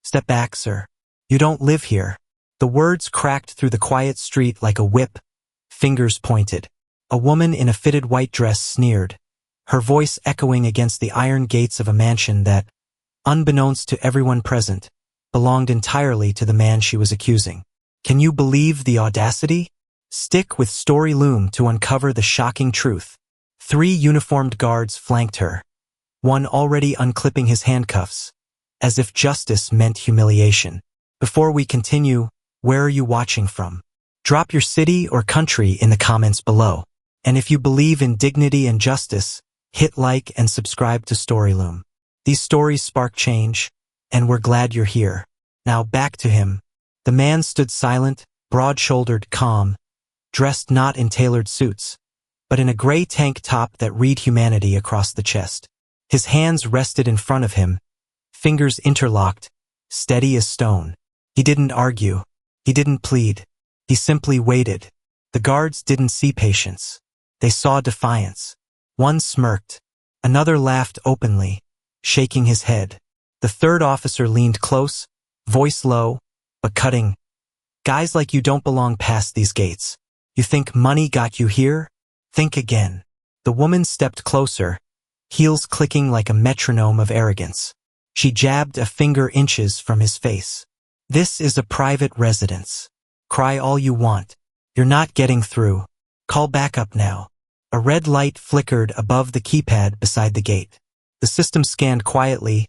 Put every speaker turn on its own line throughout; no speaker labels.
"Step back, sir. You don't live here." The words cracked through the quiet street like a whip. Fingers pointed. A woman in a fitted white dress sneered, her voice echoing against the iron gates of a mansion that, unbeknownst to everyone present, belonged entirely to the man she was accusing. Can you believe the audacity? Stick with Storyloom to uncover the shocking truth. 3 uniformed guards flanked her, one already unclipping his handcuffs, as if justice meant humiliation. Before we continue, where are you watching from? Drop your city or country in the comments below. And if you believe in dignity and justice, hit like and subscribe to Storyloom. These stories spark change, and we're glad you're here. Now back to him. The man stood silent, broad-shouldered, calm, dressed not in tailored suits, but in a gray tank top that read humanity across the chest. His hands rested in front of him, fingers interlocked, steady as stone. He didn't argue. He didn't plead. He simply waited. The guards didn't see patience. They saw defiance. One smirked. Another laughed openly, shaking his head. The third officer leaned close, voice low, but cutting. "Guys like you don't belong past these gates. You think money got you here? Think again." The woman stepped closer, heels clicking like a metronome of arrogance. She jabbed a finger inches from his face. "This is a private residence. Cry all you want. You're not getting through. Call backup now." A red light flickered above the keypad beside the gate. The system scanned quietly,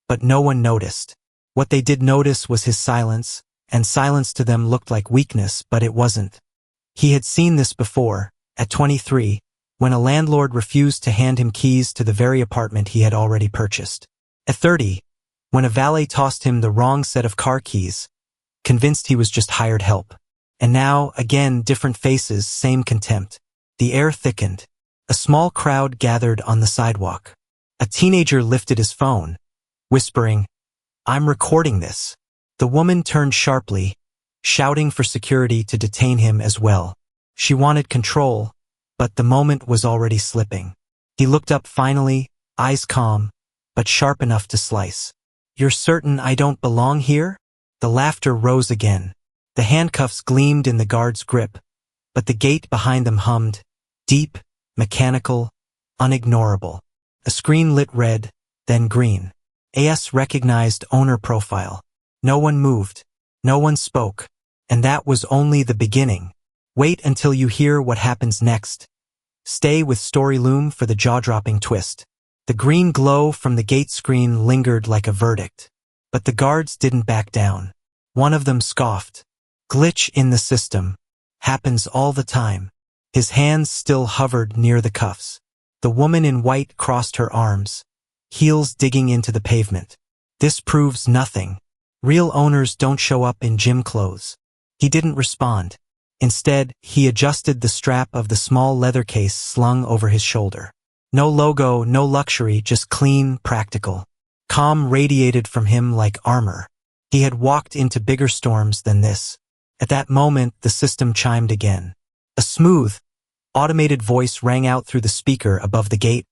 but no one noticed. What they did notice was his silence, and silence to them looked like weakness, but it wasn't. He had seen this before, at 23, when a landlord refused to hand him keys to the very apartment he had already purchased. At 30, when a valet tossed him the wrong set of car keys, convinced he was just hired help. And now, again, different faces, same contempt. The air thickened. A small crowd gathered on the sidewalk. A teenager lifted his phone, whispering, "I'm recording this." The woman turned sharply, shouting for security to detain him as well. She wanted control, but the moment was already slipping. He looked up finally, eyes calm, but sharp enough to slice. "You're certain I don't belong here?" The laughter rose again. The handcuffs gleamed in the guard's grip, but the gate behind them hummed, deep, mechanical, unignorable. A screen lit red, then green. AS recognized owner profile. No one moved. No one spoke. And that was only the beginning. Wait until you hear what happens next. Stay with Storyloom for the jaw-dropping twist. The green glow from the gate screen lingered like a verdict. But the guards didn't back down. One of them scoffed. "Glitch in the system. Happens all the time." His hands still hovered near the cuffs. The woman in white crossed her arms, heels digging into the pavement. "This proves nothing. Real owners don't show up in gym clothes." He didn't respond. Instead, he adjusted the strap of the small leather case slung over his shoulder. No logo, no luxury, just clean, practical. Calm radiated from him like armor. He had walked into bigger storms than this. At that moment, the system chimed again. A smooth, automated voice rang out through the speaker above the gate,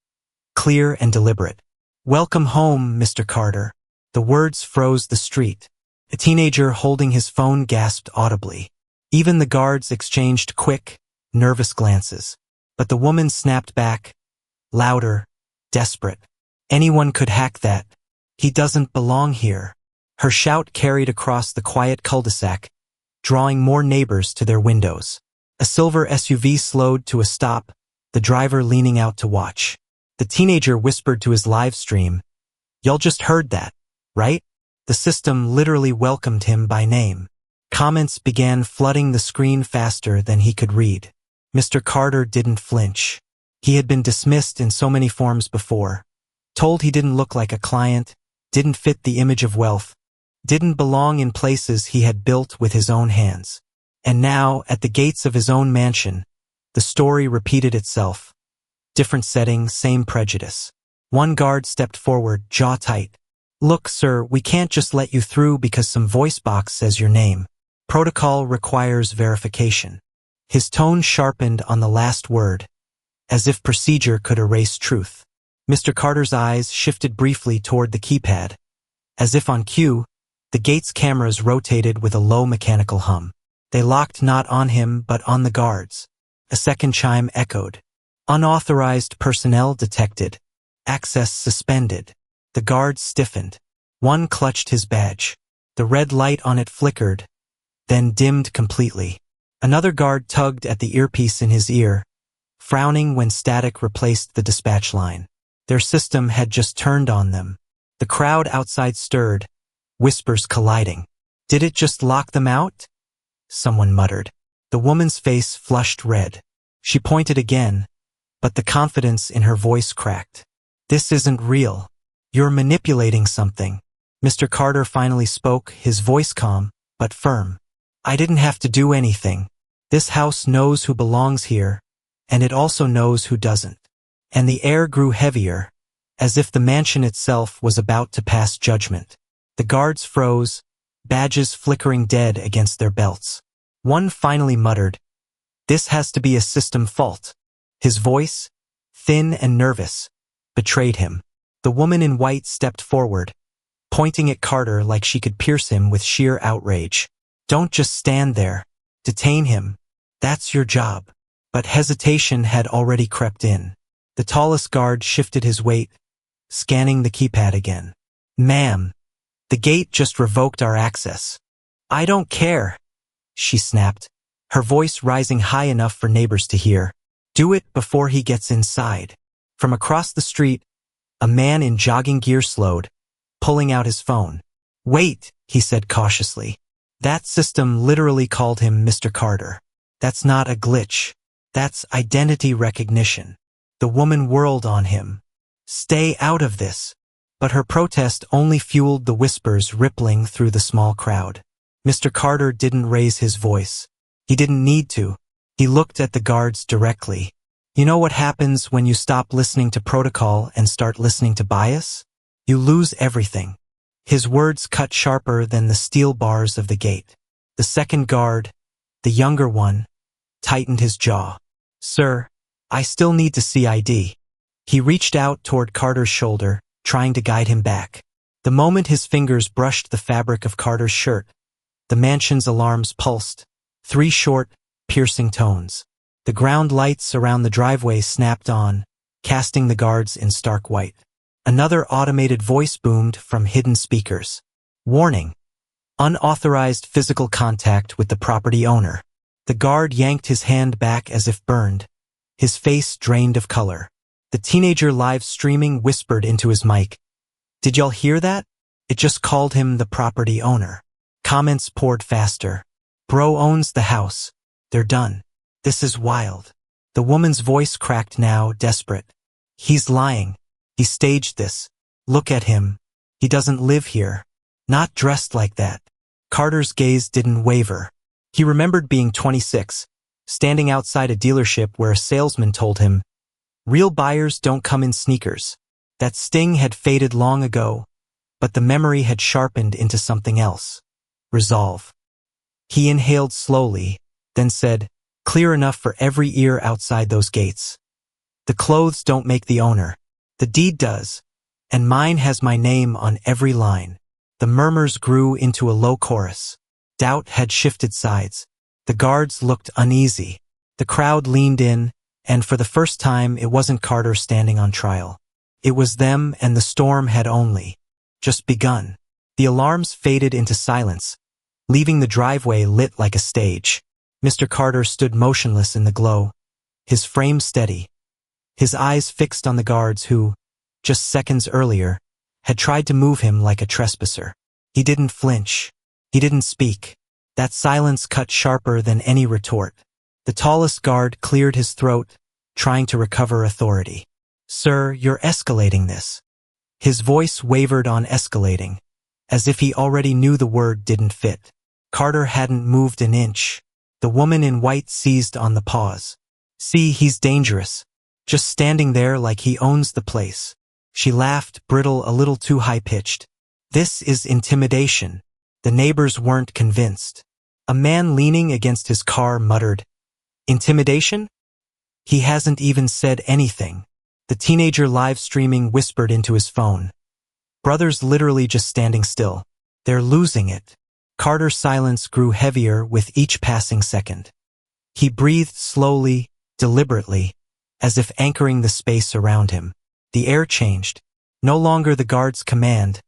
clear and deliberate. "Welcome home, Mr. Carter." The words froze the street. A teenager holding his phone gasped audibly. Even the guards exchanged quick, nervous glances. But the woman snapped back, louder, desperate. "Anyone could hack that. He doesn't belong here." Her shout carried across the quiet cul-de-sac, drawing more neighbors to their windows. A silver SUV slowed to a stop, the driver leaning out to watch. The teenager whispered to his live stream, "Y'all just heard that, right?" The system literally welcomed him by name. Comments began flooding the screen faster than he could read. Mr. Carter didn't flinch. He had been dismissed in so many forms before. Told he didn't look like a client, didn't fit the image of wealth, didn't belong in places he had built with his own hands. And now, at the gates of his own mansion, the story repeated itself. Different setting, same prejudice. One guard stepped forward, jaw tight. "Look, sir, we can't just let you through because some voice box says your name. Protocol requires verification." His tone sharpened on the last word, as if procedure could erase truth. Mr. Carter's eyes shifted briefly toward the keypad. As if on cue, The gate's cameras rotated with a low mechanical hum. They locked not on him but on the guards. A second chime echoed. Unauthorized personnel detected. Access suspended. The guards stiffened. One clutched his badge. The red light on it flickered, then dimmed completely. Another guard tugged at the earpiece in his ear, frowning when static replaced the dispatch line. Their system had just turned on them. The crowd outside stirred, whispers colliding. Did it just lock them out? Someone muttered. The woman's face flushed red. She pointed again, but the confidence in her voice cracked. This isn't real. You're manipulating something. Mr. Carter finally spoke, his voice calm, but firm. I didn't have to do anything. This house knows who belongs here, and it also knows who doesn't. And the air grew heavier, as if the mansion itself was about to pass judgment. The guards froze, badges flickering dead against their belts. One finally muttered, "This has to be a system fault." His voice, thin and nervous, betrayed him. The woman in white stepped forward, pointing at Carter like she could pierce him with sheer outrage. "Don't just stand there. Detain him. That's your job." But hesitation had already crept in. The tallest guard shifted his weight, scanning the keypad again. "Ma'am, the gate just revoked our access." "I don't care," she snapped, her voice rising high enough for neighbors to hear. "Do it before he gets inside." From across the street, a man in jogging gear slowed, pulling out his phone. "Wait," he said cautiously. That system literally called him Mr. Carter. That's not a glitch. That's identity recognition. The woman whirled on him. "Stay out of this." But her protest only fueled the whispers rippling through the small crowd. Mr. Carter didn't raise his voice. He didn't need to. He looked at the guards directly. You know what happens when you stop listening to protocol and start listening to bias? You lose everything. His words cut sharper than the steel bars of the gate. The second guard, the younger one, tightened his jaw. "Sir, I still need to see ID." He reached out toward Carter's shoulder, trying to guide him back. The moment his fingers brushed the fabric of Carter's shirt, the mansion's alarms pulsed, 3 short, piercing tones. The ground lights around the driveway snapped on, casting the guards in stark white. Another automated voice boomed from hidden speakers. "Warning. Unauthorized physical contact with the property owner." The guard yanked his hand back as if burned, his face drained of color. The teenager live streaming whispered into his mic. "Did y'all hear that? It just called him the property owner." Comments poured faster. "Bro owns the house. They're done. This is wild." The woman's voice cracked now, desperate. "He's lying. He staged this. Look at him. He doesn't live here. Not dressed like that." Carter's gaze didn't waver. He remembered being 26, standing outside a dealership where a salesman told him, "Real buyers don't come in sneakers." That sting had faded long ago, but the memory had sharpened into something else. Resolve. He inhaled slowly, then said, clear enough for every ear outside those gates, "The clothes don't make the owner. The deed does, and mine has my name on every line." The murmurs grew into a low chorus. Doubt had shifted sides. The guards looked uneasy. The crowd leaned in, and for the first time it wasn't Carter standing on trial. It was them, and the storm had only just begun. The alarms faded into silence, leaving the driveway lit like a stage. Mr. Carter stood motionless in the glow, his frame steady, his eyes fixed on the guards who, just seconds earlier, had tried to move him like a trespasser. He didn't flinch. He didn't speak. That silence cut sharper than any retort. The tallest guard cleared his throat, trying to recover authority. "Sir, you're escalating this." His voice wavered on escalating, as if he already knew the word didn't fit. Carter hadn't moved an inch. The woman in white seized on the pause. "See, he's dangerous. Just standing there like he owns the place." She laughed, brittle, a little too high-pitched. "This is intimidation." The neighbors weren't convinced. A man leaning against his car muttered, "Intimidation? He hasn't even said anything." The teenager live streaming whispered into his phone, "Brother's literally just standing still." They're losing it. Carter's silence grew heavier with each passing second. He breathed slowly, deliberately, as if anchoring the space around him. The air changed. No longer the guard's command,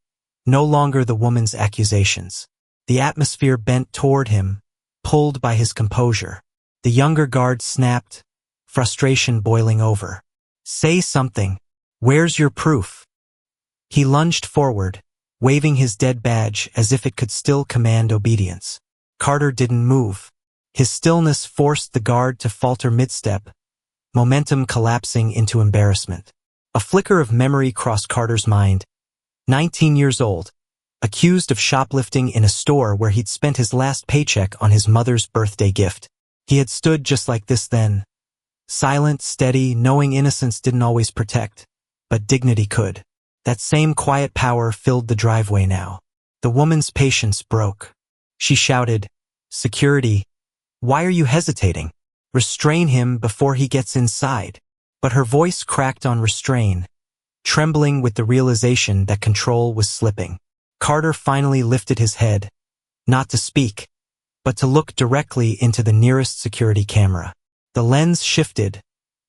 no longer the woman's accusations. The atmosphere bent toward him, pulled by his composure. The younger guard snapped, frustration boiling over. Say something. Where's your proof? He lunged forward, waving his dead badge as if it could still command obedience. Carter didn't move. His stillness forced the guard to falter mid-step, momentum collapsing into embarrassment. A flicker of memory crossed Carter's mind. 19 years old, accused of shoplifting in a store where he'd spent his last paycheck on his mother's birthday gift. He had stood just like this then. Silent, steady, knowing innocence didn't always protect, but dignity could. That same quiet power filled the driveway now. The woman's patience broke. She shouted, "Security, why are you hesitating? Restrain him before he gets inside." But her voice cracked on restrain, trembling with the realization that control was slipping. Carter finally lifted his head, not to speak, but to look directly into the nearest security camera. The lens shifted,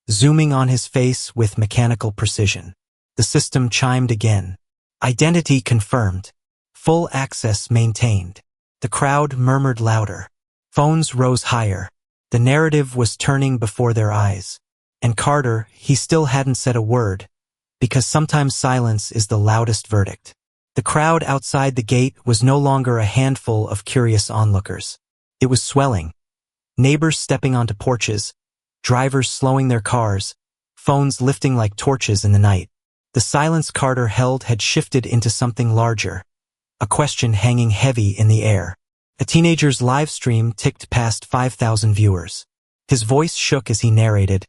zooming on his face with mechanical precision. The system chimed again. Identity confirmed. Full access maintained. The crowd murmured louder. Phones rose higher. The narrative was turning before their eyes. And Carter, he still hadn't said a word, because sometimes silence is the loudest verdict. The crowd outside the gate was no longer a handful of curious onlookers. It was swelling. Neighbors stepping onto porches, drivers slowing their cars, phones lifting like torches in the night. The silence Carter held had shifted into something larger, a question hanging heavy in the air. A teenager's live stream ticked past 5,000 viewers. His voice shook as he narrated.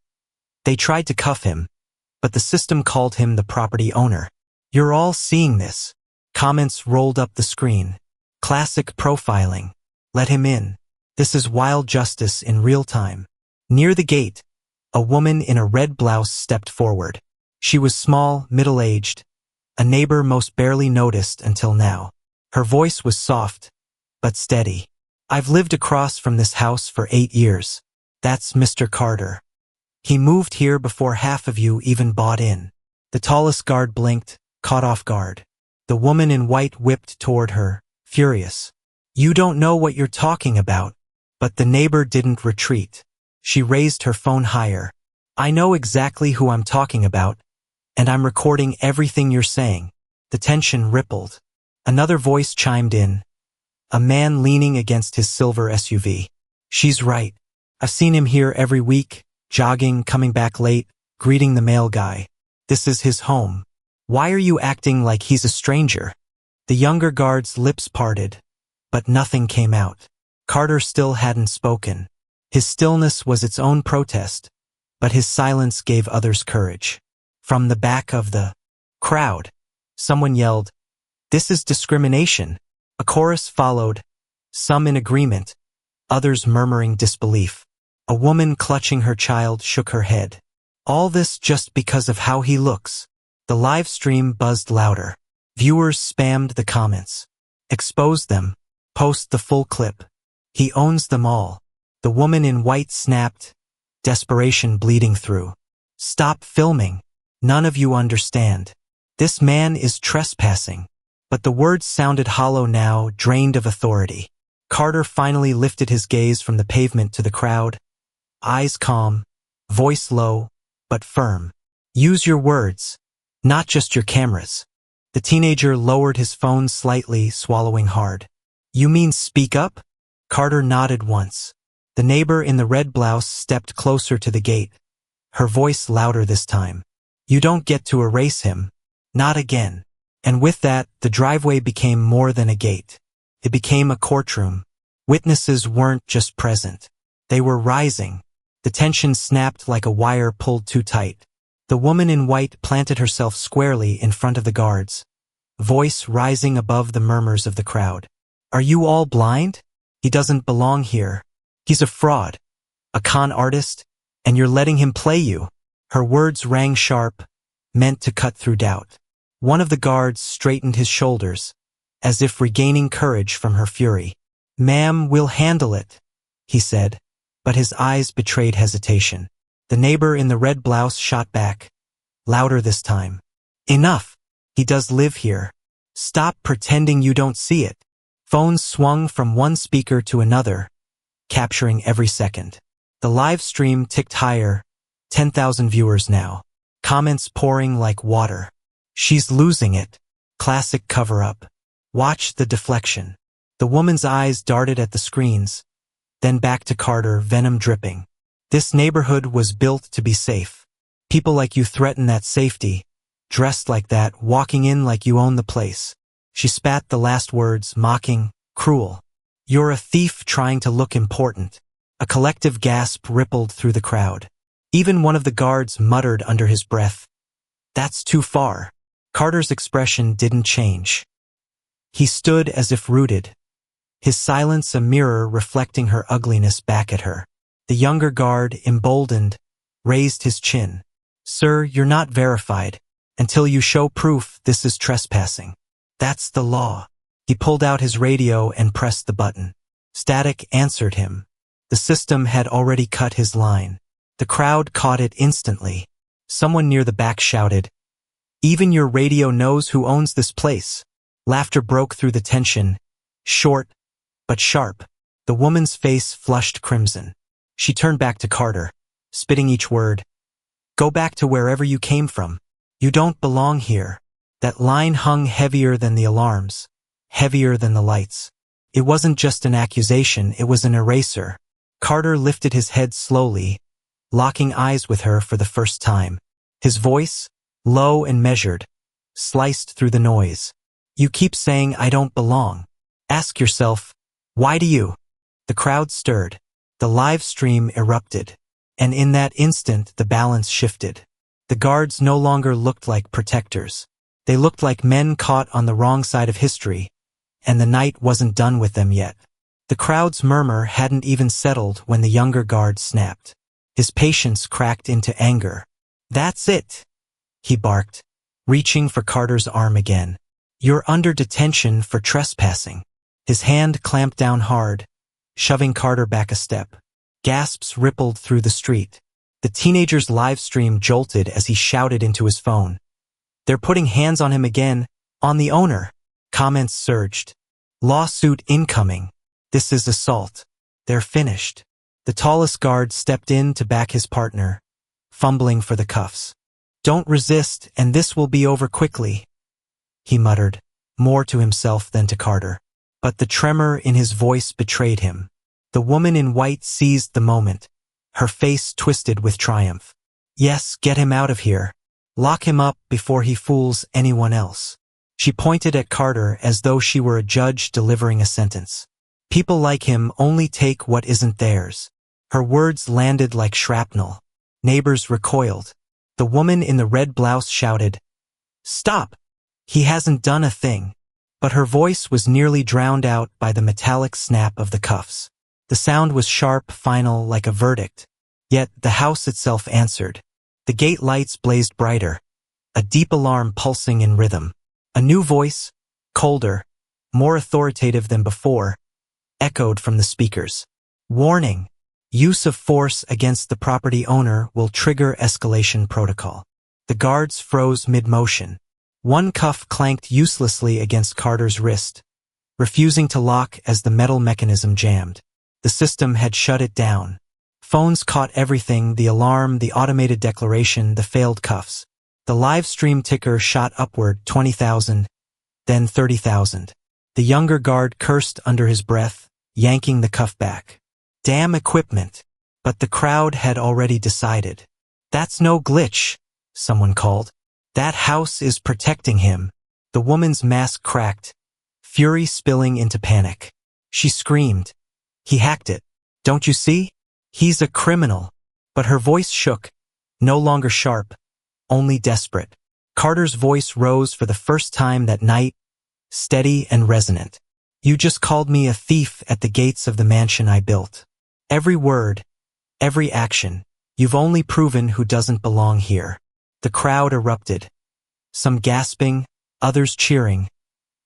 They tried to cuff him, but the system called him the property owner. You're all seeing this. Comments rolled up the screen. Classic profiling. Let him in. This is wild justice in real time. Near the gate, a woman in a red blouse stepped forward. She was small, middle-aged, a neighbor most barely noticed until now. Her voice was soft, but steady. I've lived across from this house for 8 years. That's Mr. Carter. He moved here before half of you even bought in. The tallest guard blinked, caught off guard. The woman in white whipped toward her, furious. You don't know what you're talking about. But the neighbor didn't retreat. She raised her phone higher. I know exactly who I'm talking about, and I'm recording everything you're saying. The tension rippled. Another voice chimed in. A man leaning against his silver SUV. She's right. I've seen him here every week, jogging, coming back late, greeting the mail guy. This is his home. Why are you acting like he's a stranger? The younger guard's lips parted, but nothing came out. Carter still hadn't spoken. His stillness was its own protest, but his silence gave others courage. From the back of the crowd, someone yelled, "This is discrimination." A chorus followed, some in agreement, others murmuring disbelief. A woman clutching her child shook her head. All this just because of how he looks. The live stream buzzed louder. Viewers spammed the comments. Expose them. Post the full clip. He owns them all. The woman in white snapped, desperation bleeding through. Stop filming. None of you understand. This man is trespassing. But the words sounded hollow now, drained of authority. Carter finally lifted his gaze from the pavement to the crowd. Eyes calm, voice low, but firm. Use your words, not just your cameras. The teenager lowered his phone slightly, swallowing hard. You mean speak up? Carter nodded once. The neighbor in the red blouse stepped closer to the gate, her voice louder this time. You don't get to erase him. Not again. And with that, the driveway became more than a gate. It became a courtroom. Witnesses weren't just present. They were rising. The tension snapped like a wire pulled too tight. The woman in white planted herself squarely in front of the guards, voice rising above the murmurs of the crowd. Are you all blind? He doesn't belong here. He's a fraud, a con artist, and you're letting him play you. Her words rang sharp, meant to cut through doubt. One of the guards straightened his shoulders, as if regaining courage from her fury. "Ma'am, we'll handle it," he said, but his eyes betrayed hesitation. The neighbor in the red blouse shot back, louder this time. "Enough! He does live here. Stop pretending you don't see it." Phones swung from one speaker to another, capturing every second. The live stream ticked higher, 10,000 viewers now. Comments pouring like water. "She's losing it. Classic cover-up. Watch the deflection." The woman's eyes darted at the screens, then back to Carter, venom dripping. "This neighborhood was built to be safe. People like you threaten that safety, dressed like that, walking in like you own the place." She spat the last words, mocking, cruel. "You're a thief trying to look important." A collective gasp rippled through the crowd. Even one of the guards muttered under his breath, "That's too far." Carter's expression didn't change. He stood as if rooted, his silence a mirror reflecting her ugliness back at her. The younger guard, emboldened, raised his chin. "Sir, you're not verified. Until you show proof, this is trespassing. That's the law." He pulled out his radio and pressed the button. Static answered him. The system had already cut his line. The crowd caught it instantly. Someone near the back shouted, "Even your radio knows who owns this place." Laughter broke through the tension, short but sharp. The woman's face flushed crimson. She turned back to Carter, spitting each word. "Go back to wherever you came from. You don't belong here." That line hung heavier than the alarms, heavier than the lights. It wasn't just an accusation, it was an eraser. Carter lifted his head slowly, locking eyes with her for the first time. His voice, low and measured, sliced through the noise. "You keep saying I don't belong. Ask yourself, why do you?" The crowd stirred. The live stream erupted. And in that instant, the balance shifted. The guards no longer looked like protectors. They looked like men caught on the wrong side of history, and the night wasn't done with them yet. The crowd's murmur hadn't even settled when the younger guard snapped. His patience cracked into anger. "That's it," he barked, reaching for Carter's arm again. "You're under detention for trespassing." His hand clamped down hard, shoving Carter back a step. Gasps rippled through the street. The teenager's live stream jolted as he shouted into his phone. "They're putting hands on him again, on the owner." Comments surged. "Lawsuit incoming. This is assault. They're finished." The tallest guard stepped in to back his partner, fumbling for the cuffs. "Don't resist, and this will be over quickly," he muttered, more to himself than to Carter. But the tremor in his voice betrayed him. The woman in white seized the moment, her face twisted with triumph. "Yes, get him out of here. Lock him up before he fools anyone else." She pointed at Carter as though she were a judge delivering a sentence. "People like him only take what isn't theirs." Her words landed like shrapnel. Neighbors recoiled. The woman in the red blouse shouted, "Stop! He hasn't done a thing." But her voice was nearly drowned out by the metallic snap of the cuffs. The sound was sharp, final, like a verdict. Yet the house itself answered. The gate lights blazed brighter, a deep alarm pulsing in rhythm. A new voice, colder, more authoritative than before, echoed from the speakers. "Warning! Use of force against the property owner will trigger escalation protocol." The guards froze mid-motion. One cuff clanked uselessly against Carter's wrist, refusing to lock as the metal mechanism jammed. The system had shut it down. Phones caught everything, the alarm, the automated declaration, the failed cuffs. The live stream ticker shot upward, 20,000, then 30,000. The younger guard cursed under his breath, yanking the cuff back. Damn equipment. But the crowd had already decided. "That's no glitch," someone called. "That house is protecting him." The woman's mask cracked, fury spilling into panic. She screamed, "He hacked it. Don't you see? He's a criminal." But her voice shook, no longer sharp, only desperate. Carter's voice rose for the first time that night, steady and resonant. "You just called me a thief at the gates of the mansion I built. Every word, every action, you've only proven who doesn't belong here." The crowd erupted, some gasping, others cheering,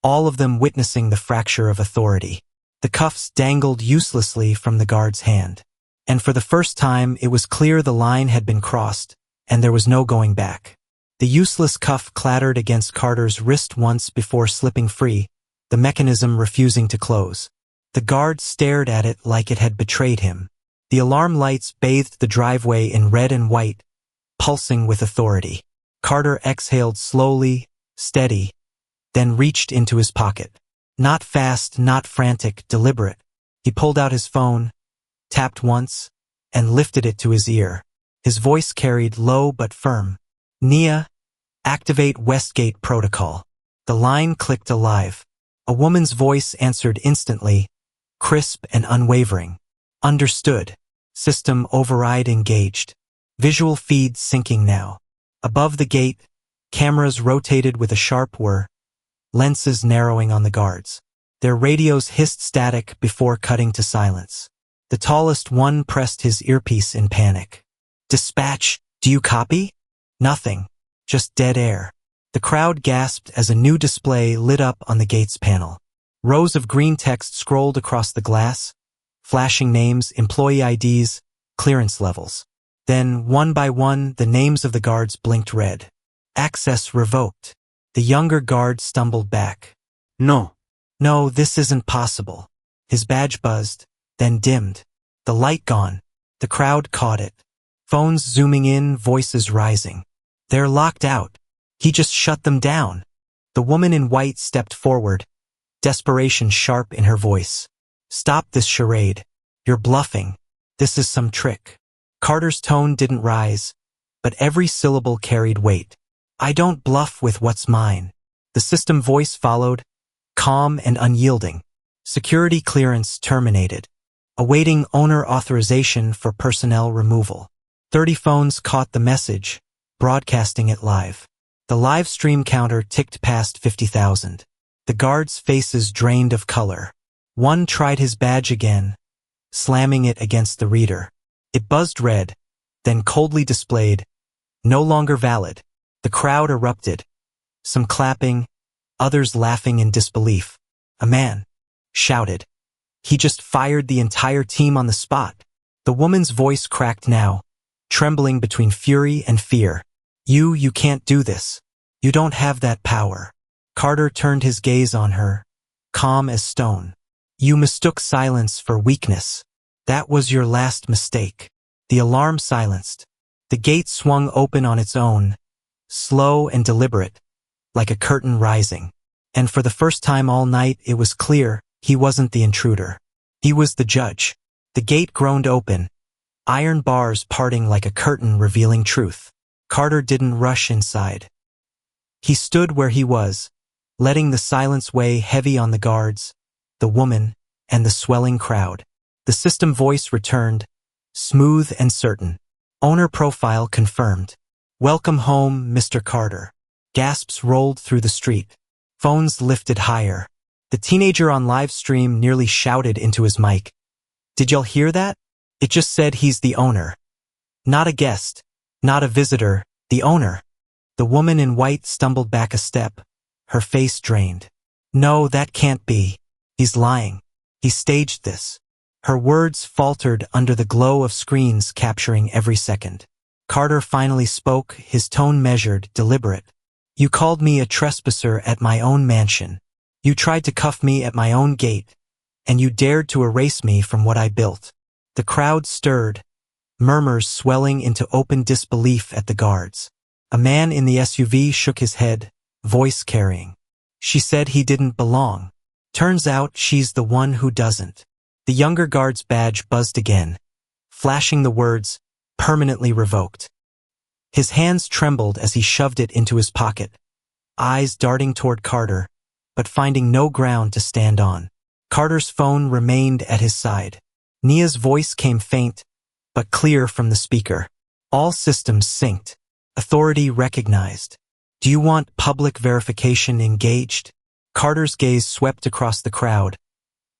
all of them witnessing the fracture of authority. The cuffs dangled uselessly from the guard's hand. And for the first time, it was clear the line had been crossed, and there was no going back. The useless cuff clattered against Carter's wrist once before slipping free, the mechanism refusing to close. The guard stared at it like it had betrayed him. The alarm lights bathed the driveway in red and white, pulsing with authority. Carter exhaled slowly, steady, then reached into his pocket. Not fast, not frantic, deliberate. He pulled out his phone, tapped once, and lifted it to his ear. His voice carried low but firm. "Nia, activate Westgate Protocol." The line clicked alive. A woman's voice answered instantly, crisp and unwavering. "Understood. System override engaged." Visual feed syncing now. Above the gate, cameras rotated with a sharp whir, lenses narrowing on the guards. Their radios hissed static before cutting to silence. The tallest one pressed his earpiece in panic. "Dispatch, do you copy?" "Nothing. Just dead air." The crowd gasped as a new display lit up on the gate's panel. Rows of green text scrolled across the glass, flashing names, employee IDs, clearance levels. Then, one by one, the names of the guards blinked red. Access revoked. The younger guard stumbled back.
No.
"No, this isn't possible." His badge buzzed, then dimmed. The light gone. The crowd caught it. Phones zooming in, voices rising. "They're locked out. He just shut them down." The woman in white stepped forward, desperation sharp in her voice. "Stop this charade. You're bluffing. This is some trick." Carter's tone didn't rise, but every syllable carried weight. "I don't bluff with what's mine." The system voice followed, calm and unyielding. "Security clearance terminated. Awaiting owner authorization for personnel removal." 30 phones caught the message, broadcasting it live. The live stream counter ticked past 50,000. The guards' faces drained of color. One tried his badge again, slamming it against the reader. It buzzed red, then coldly displayed, "No longer valid." The crowd erupted, some clapping, others laughing in disbelief. A man shouted, "He just fired the entire team on the spot." The woman's voice cracked now, trembling between fury and fear. You can't do this. You don't have that power." Carter turned his gaze on her, calm as stone. "You mistook silence for weakness. That was your last mistake." The alarm silenced. The gate swung open on its own, slow and deliberate, like a curtain rising. And for the first time all night, it was clear he wasn't the intruder. He was the judge. The gate groaned open, iron bars parting like a curtain revealing truth. Carter didn't rush inside. He stood where he was, letting the silence weigh heavy on the guards, the woman, and the swelling crowd. The system voice returned, smooth and certain. "Owner profile confirmed. Welcome home, Mr. Carter." Gasps rolled through the street. Phones lifted higher. The teenager on live stream nearly shouted into his mic. "Did y'all hear that? It just said he's the owner. Not a guest, not a visitor, the owner." The woman in white stumbled back a step, her face drained. "No, that can't be. He's lying. He staged this." Her words faltered under the glow of screens capturing every second. Carter finally spoke, his tone measured, deliberate. "You called me a trespasser at my own mansion. You tried to cuff me at my own gate, and you dared to erase me from what I built." The crowd stirred, murmurs swelling into open disbelief at the guards. A man in the SUV shook his head, voice carrying. "She said he didn't belong. Turns out she's the one who doesn't." The younger guard's badge buzzed again, flashing the words, "Permanently revoked." His hands trembled as he shoved it into his pocket, eyes darting toward Carter, but finding no ground to stand on. Carter's phone remained at his side. Nia's voice came faint, but clear from the speaker. "All systems synced. Authority recognized. Do you want public verification engaged?" Carter's gaze swept across the crowd.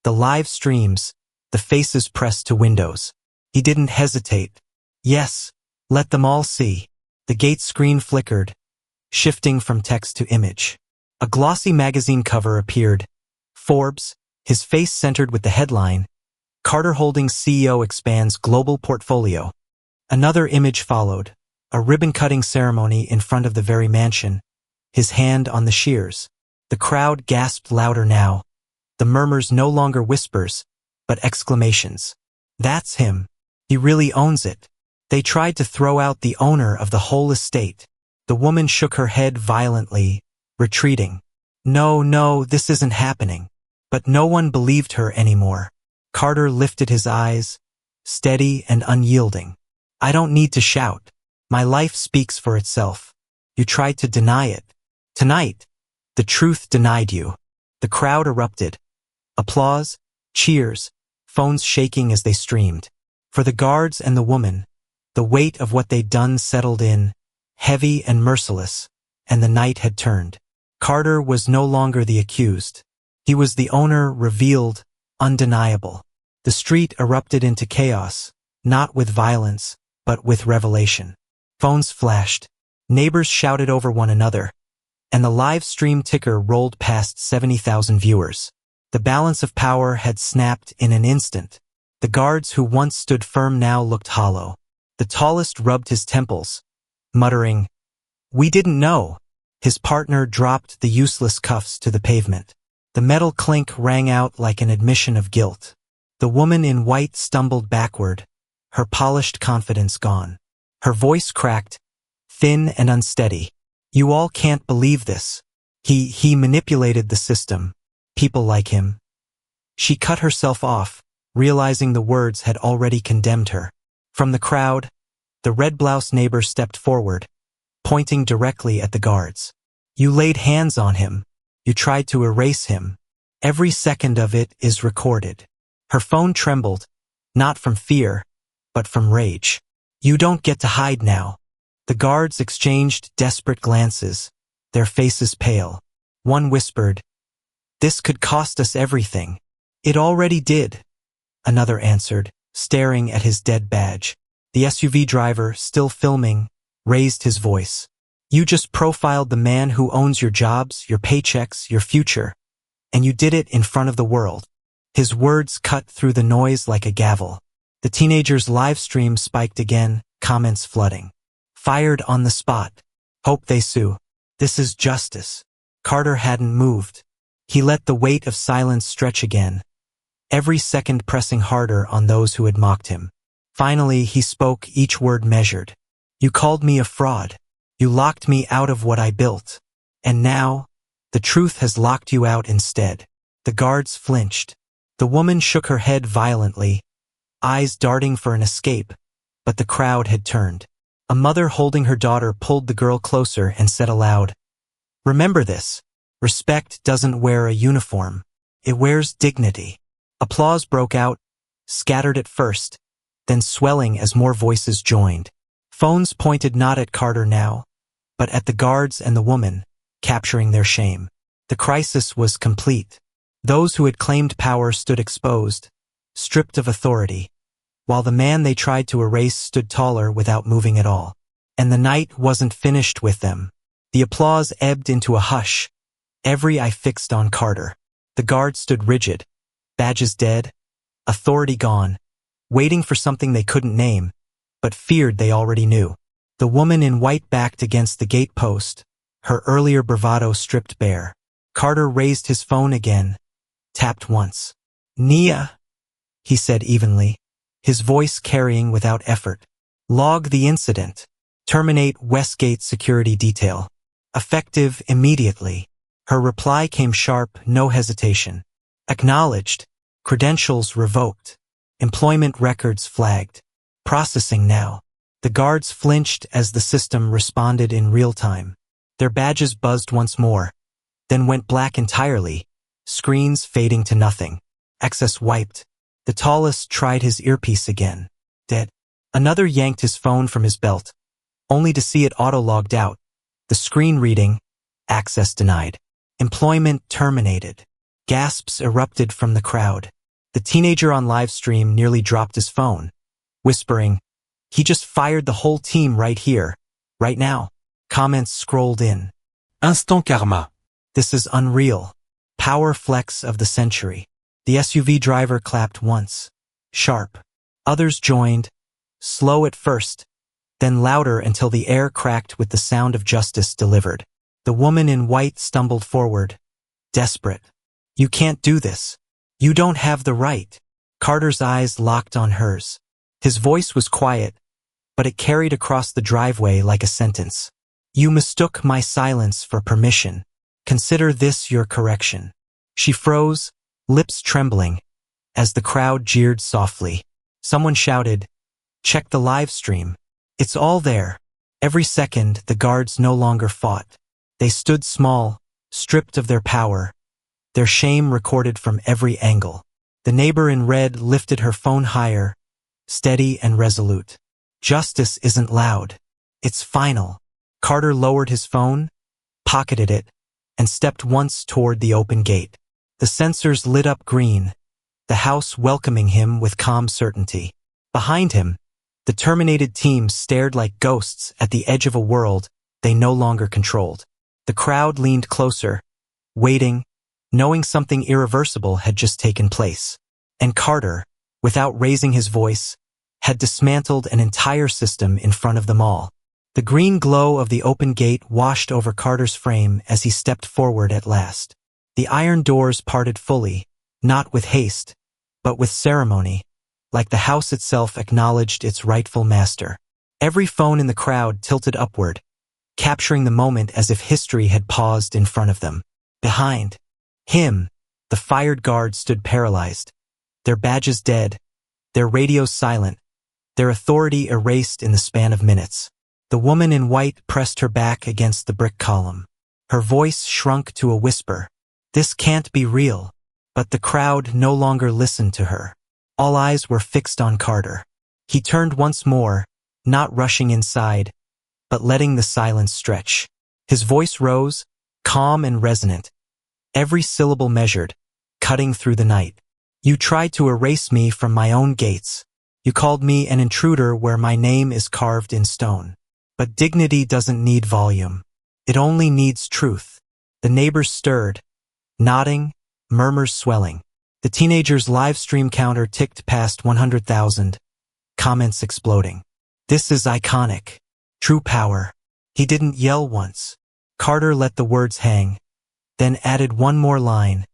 The live streams, the faces pressed to windows. He didn't hesitate. "Yes, let them all see." The gate screen flickered, shifting from text to image. A glossy magazine cover appeared. Forbes, his face centered with the headline, Carter Holdings CEO expands global portfolio. Another image followed, a ribbon-cutting ceremony in front of the very mansion, his hand on the shears. The crowd gasped louder now. The murmurs no longer whispers, but exclamations. That's him. He really owns it. They tried to throw out the owner of the whole estate. The woman shook her head violently, retreating. No, this isn't happening. But no one believed her anymore. Carter lifted his eyes, steady and unyielding. I don't need to shout. My life speaks for itself. You tried to deny it. Tonight, the truth denied you. The crowd erupted. Applause, cheers, phones shaking as they streamed. For the guards and the woman, the weight of what they'd done settled in, heavy and merciless, and the night had turned. Carter was no longer the accused. He was the owner, revealed, undeniable. The street erupted into chaos, not with violence, but with revelation. Phones flashed. Neighbors shouted over one another, and the live stream ticker rolled past 70,000 viewers. The balance of power had snapped in an instant. The guards who once stood firm now looked hollow. The tallest rubbed his temples, muttering, "We didn't know." His partner dropped the useless cuffs to the pavement. The metal clink rang out like an admission of guilt. The woman in white stumbled backward, her polished confidence gone. Her voice cracked, thin and unsteady. You all can't believe this. He manipulated the system. People like him. She cut herself off, realizing the words had already condemned her. From the crowd, the red-bloused neighbor stepped forward, pointing directly at the guards. You laid hands on him. You tried to erase him. Every second of it is recorded. Her phone trembled, not from fear, but from rage. You don't get to hide now. The guards exchanged desperate glances, their faces pale. One whispered, "This could cost us everything." "It already did," another answered, staring at his dead badge. The SUV driver, still filming, raised his voice. "You just profiled the man who owns your jobs, your paychecks, your future. And you did it in front of the world." His words cut through the noise like a gavel. The teenager's live stream spiked again, comments flooding. "Fired on the spot. Hope they sue. This is justice." Carter hadn't moved. He let the weight of silence stretch again, every second pressing harder on those who had mocked him. Finally, he spoke, each word measured. "You called me a fraud. You locked me out of what I built. And now, the truth has locked you out instead." The guards flinched. The woman shook her head violently, eyes darting for an escape, but the crowd had turned. A mother holding her daughter pulled the girl closer and said aloud, "Remember this. Respect doesn't wear a uniform. It wears dignity." Applause broke out, scattered at first, then swelling as more voices joined. Phones pointed not at Carter now, but at the guards and the woman, capturing their shame. The crisis was complete. Those who had claimed power stood exposed, stripped of authority, while the man they tried to erase stood taller without moving at all. And the night wasn't finished with them. The applause ebbed into a hush, every eye fixed on Carter. The guards stood rigid, badges dead, authority gone, waiting for something they couldn't name, but feared they already knew. The woman in white backed against the gate post, her earlier bravado stripped bare. Carter raised his phone again, tapped once. "Nia," he said evenly, his voice carrying without effort. "Log the incident. Terminate Westgate security detail. Effective immediately." Her reply came sharp, no hesitation. Acknowledged. Credentials revoked. Employment records flagged. Processing now. The guards flinched as the system responded in real time. Their badges buzzed once more, then went black entirely, screens fading to nothing. Access wiped. The tallest tried his earpiece again. Dead. Another yanked his phone from his belt, only to see it auto-logged out. The screen reading, access denied. Employment terminated. Gasps erupted from the crowd. The teenager on live stream nearly dropped his phone, whispering, "He just fired the whole team right here, right now." Comments scrolled in.
Instant karma.
This is unreal. Power flex of the century. The SUV driver clapped once. Sharp. Others joined, slow at first, then louder until the air cracked with the sound of justice delivered. The woman in white stumbled forward, desperate. You can't do this. You don't have the right. Carter's eyes locked on hers. His voice was quiet, but it carried across the driveway like a sentence. You mistook my silence for permission. Consider this your correction. She froze, lips trembling, as the crowd jeered softly. Someone shouted, "Check the live stream. It's all there." Every second, the guards no longer fought. They stood small, stripped of their power, their shame recorded from every angle. The neighbor in red lifted her phone higher, steady and resolute. Justice isn't loud. It's final. Carter lowered his phone, pocketed it, and stepped once toward the open gate. The sensors lit up green, the house welcoming him with calm certainty. Behind him, the terminated team stared like ghosts at the edge of a world they no longer controlled. The crowd leaned closer, waiting, knowing something irreversible had just taken place. And Carter, without raising his voice, had dismantled an entire system in front of them all. The green glow of the open gate washed over Carter's frame as he stepped forward at last. The iron doors parted fully, not with haste, but with ceremony, like the house itself acknowledged its rightful master. Every phone in the crowd tilted upward, capturing the moment as if history had paused in front of them. Behind him, the fired guards stood paralyzed, their badges dead, their radios silent, their authority erased in the span of minutes. The woman in white pressed her back against the brick column. Her voice shrunk to a whisper. This can't be real. But the crowd no longer listened to her. All eyes were fixed on Carter. He turned once more, not rushing inside, but letting the silence stretch. His voice rose, calm and resonant, every syllable measured, cutting through the night. You tried to erase me from my own gates. You called me an intruder where my name is carved in stone. But dignity doesn't need volume. It only needs truth. The neighbors stirred, nodding, murmurs swelling. The teenager's live stream counter ticked past 100,000, comments exploding. This is iconic. True power. He didn't yell once. Carter let the words hang, then added one more line,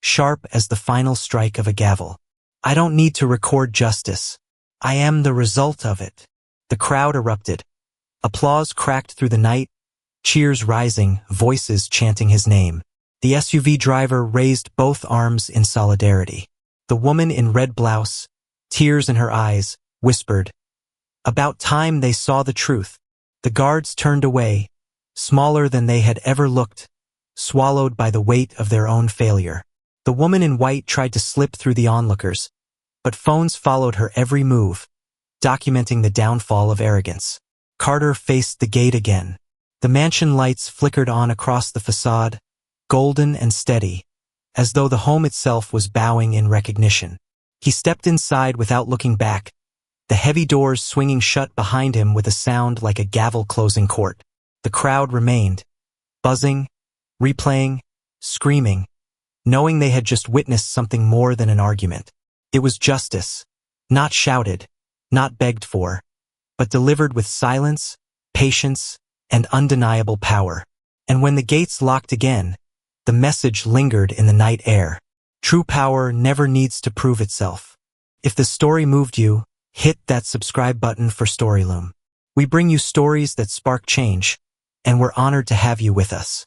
sharp as the final strike of a gavel. I don't need to record justice. I am the result of it. The crowd erupted. Applause cracked through the night, cheers rising, voices chanting his name. The SUV driver raised both arms in solidarity. The woman in red blouse, tears in her eyes, whispered, "About time they saw the truth." The guards turned away, smaller than they had ever looked, swallowed by the weight of their own failure. The woman in white tried to slip through the onlookers, but phones followed her every move, documenting the downfall of arrogance. Carter faced the gate again. The mansion lights flickered on across the facade, golden and steady, as though the home itself was bowing in recognition. He stepped inside without looking back, the heavy doors swinging shut behind him with a sound like a gavel closing court. The crowd remained, buzzing, replaying, screaming, knowing they had just witnessed something more than an argument. It was justice, not shouted, not begged for, but delivered with silence, patience, and undeniable power. And when the gates locked again, the message lingered in the night air. True power never needs to prove itself. If the story moved you, hit that subscribe button for Storyloom. We bring you stories that spark change, and we're honored to have you with us.